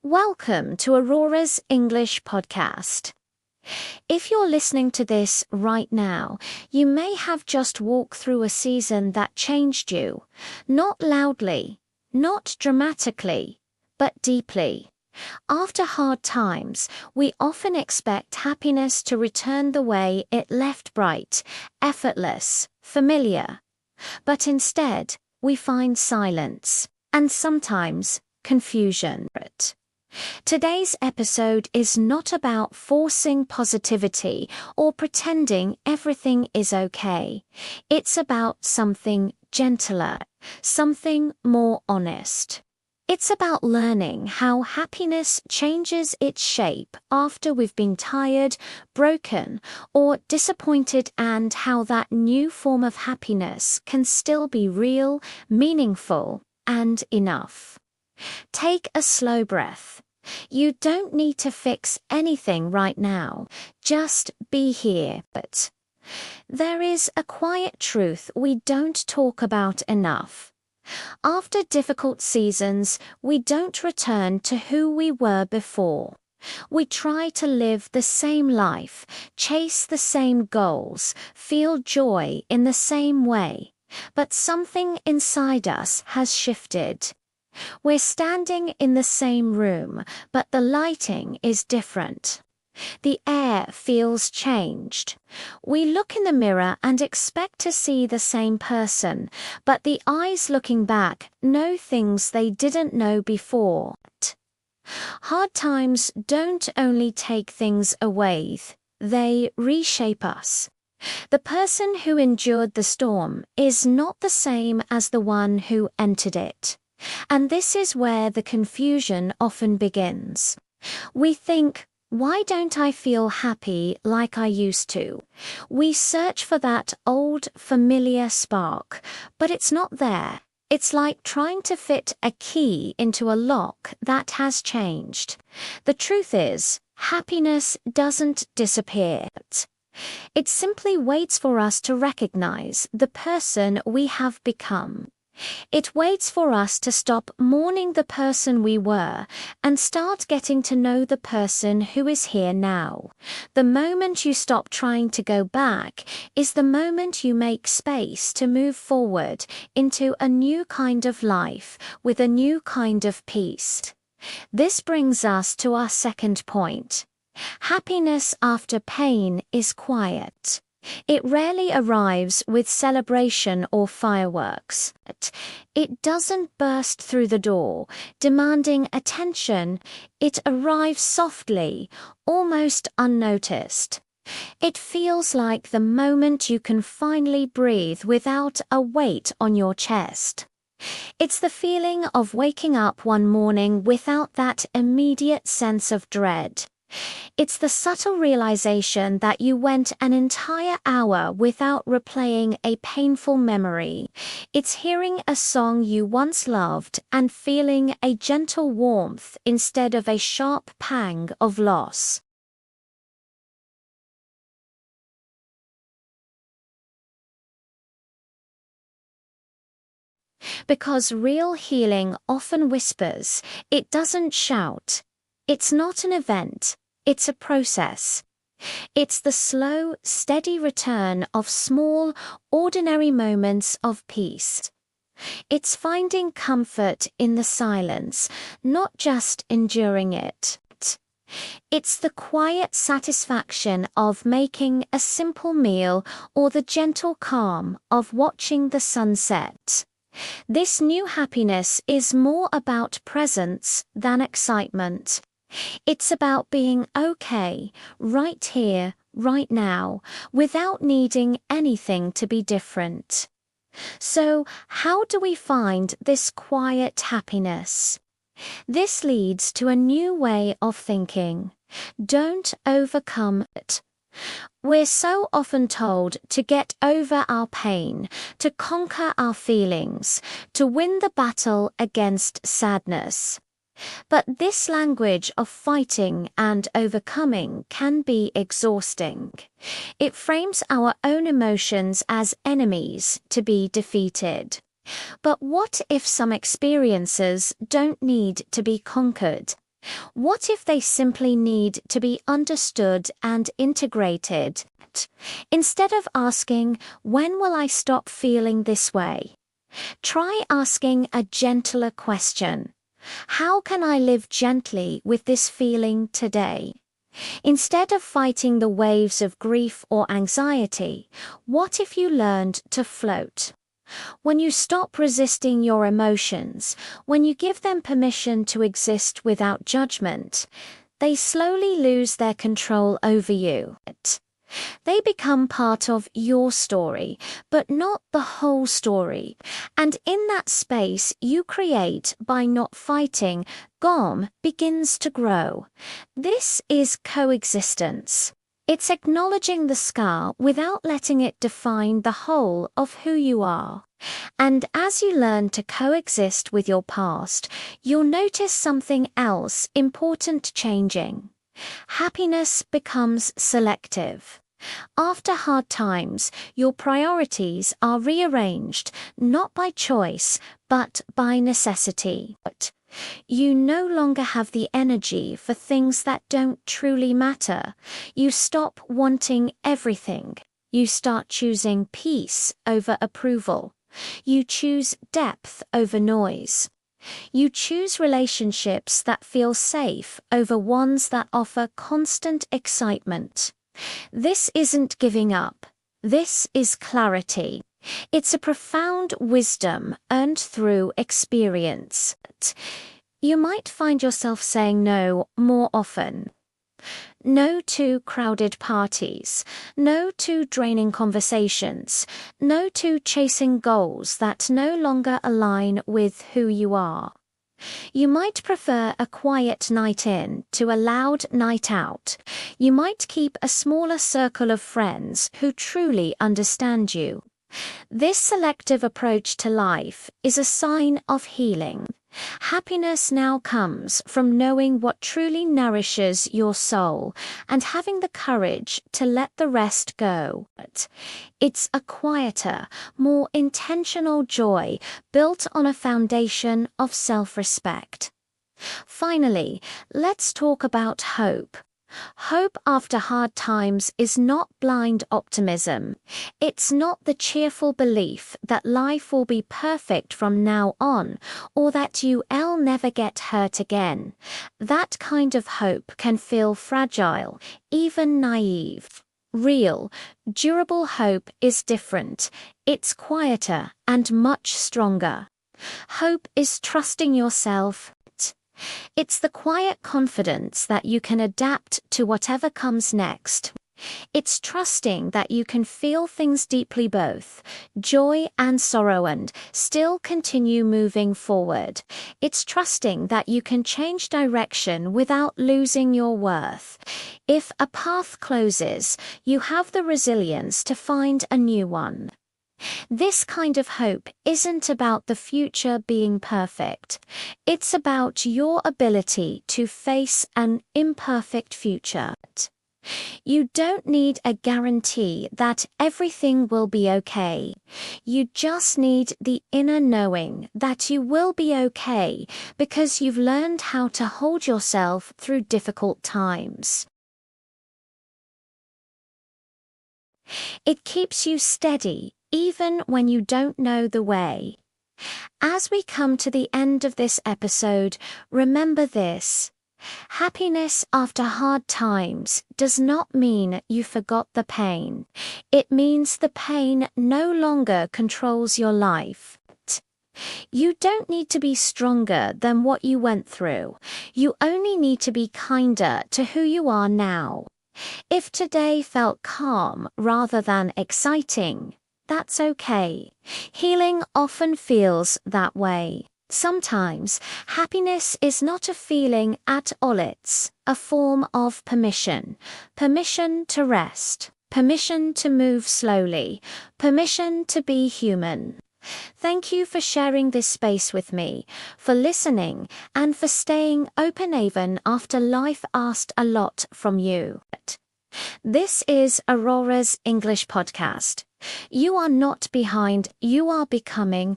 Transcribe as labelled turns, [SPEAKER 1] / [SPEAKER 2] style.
[SPEAKER 1] Welcome to Aurora's English podcast. If you're listening to this right now, you may have just walked through a season that changed you, not loudly, not dramatically, but deeply. After hard times, we often expect happiness to return the way it left, bright, effortless, familiar. But instead, we find silence, and sometimes confusion. Today's episode is not about forcing positivity or pretending everything is okay. It's about something gentler, something more honest. It's about learning how happiness changes its shape after we've been tired, broken, or disappointed, and how that new form of happiness can still be real, meaningful, and enough. Take a slow breath. You don't need to fix anything right now. Just be here. But there is a quiet truth we don't talk about enough. After difficult seasons, we don't return to who we were before. We try to live the same life, chase the same goals, feel joy in the same way. But something inside us has shifted. We're standing in the same room, but the lighting is different. The air feels changed. We look in the mirror and expect to see the same person, but the eyes looking back know things they didn't know before. Hard times don't only take things away, they reshape us. The person who endured the storm is not the same as the one who entered it. And this is where the confusion often begins. We think, why don't I feel happy like I used to? We search for that old, familiar spark, but it's not there. It's like trying to fit a key into a lock that has changed. The truth is, happiness doesn't disappear. It simply waits for us to recognize the person we have become. It waits for us to stop mourning the person we were and start getting to know the person who is here now. The moment you stop trying to go back is the moment you make space to move forward into a new kind of life with a new kind of peace. This brings us to our second point. Happiness after pain is quiet. It rarely arrives with celebration or fireworks. It doesn't burst through the door, demanding attention. It arrives softly, almost unnoticed. It feels like the moment you can finally breathe without a weight on your chest. It's the feeling of waking up one morning without that immediate sense of dread. It's the subtle realization that you went an entire hour without replaying a painful memory. It's hearing a song you once loved and feeling a gentle warmth instead of a sharp pang of loss. Because real healing often whispers, it doesn't shout. It's not an event. It's a process. It's the slow, steady return of small, ordinary moments of peace. It's finding comfort in the silence, not just enduring it. It's the quiet satisfaction of making a simple meal or the gentle calm of watching the sunset. This new happiness is more about presence than excitement. It's about being okay, right here, right now, without needing anything to be different. So, how do we find this quiet happiness? This leads to a new way of thinking. Don't overcome it. We're so often told to get over our pain, to conquer our feelings, to win the battle against sadness. But this language of fighting and overcoming can be exhausting. It frames our own emotions as enemies to be defeated. But what if some experiences don't need to be conquered? What if they simply need to be understood and integrated? Instead of asking, when will I stop feeling this way? Try asking a gentler question. How can I live gently with this feeling today? Instead of fighting the waves of grief or anxiety, what if you learned to float? When you stop resisting your emotions, when you give them permission to exist without judgment, they slowly lose their control over you. They become part of your story, but not the whole story. And in that space you create by not fighting, GOM begins to grow. This is coexistence. It's acknowledging the scar without letting it define the whole of who you are. And as you learn to coexist with your past, you'll notice something else important changing. Happiness becomes selective. After hard times, your priorities are rearranged, not by choice, but by necessity. You no longer have the energy for things that don't truly matter. You stop wanting everything. You start choosing peace over approval. You choose depth over noise. You choose relationships that feel safe over ones that offer constant excitement. This isn't giving up. This is clarity. It's a profound wisdom earned through experience. You might find yourself saying no more often. No to crowded parties. No to draining conversations. No to chasing goals that no longer align with who you are. You might prefer a quiet night in to a loud night out. You might keep a smaller circle of friends who truly understand you. This selective approach to life is a sign of healing. Happiness now comes from knowing what truly nourishes your soul and having the courage to let the rest go. It's a quieter, more intentional joy built on a foundation of self-respect. Finally, let's talk about hope. Hope after hard times is not blind optimism. It's not the cheerful belief that life will be perfect from now on, or that you'll never get hurt again. That kind of hope can feel fragile, even naive. Real, durable hope is different. It's quieter and much stronger. Hope is trusting yourself. It's the quiet confidence that you can adapt to whatever comes next. It's trusting that you can feel things deeply, both joy and sorrow, and still continue moving forward. It's trusting that you can change direction without losing your worth. If a path closes, you have the resilience to find a new one. This kind of hope isn't about the future being perfect. It's about your ability to face an imperfect future. You don't need a guarantee that everything will be okay. You just need the inner knowing that you will be okay because you've learned how to hold yourself through difficult times. It keeps you steady even when you don't know the way. As we come to the end of this episode, remember this. Happiness after hard times does not mean you forgot the pain. It means the pain no longer controls your life. You don't need to be stronger than what you went through. You only need to be kinder to who you are now. If today felt calm rather than exciting, that's okay. Healing often feels that way. Sometimes, happiness is not a feeling at all, it's a form of permission. Permission to rest. Permission to move slowly. Permission to be human. Thank you for sharing this space with me, for listening, and for staying open even after life asked a lot from you. This is Aurora's English podcast. You are not behind, you are becoming.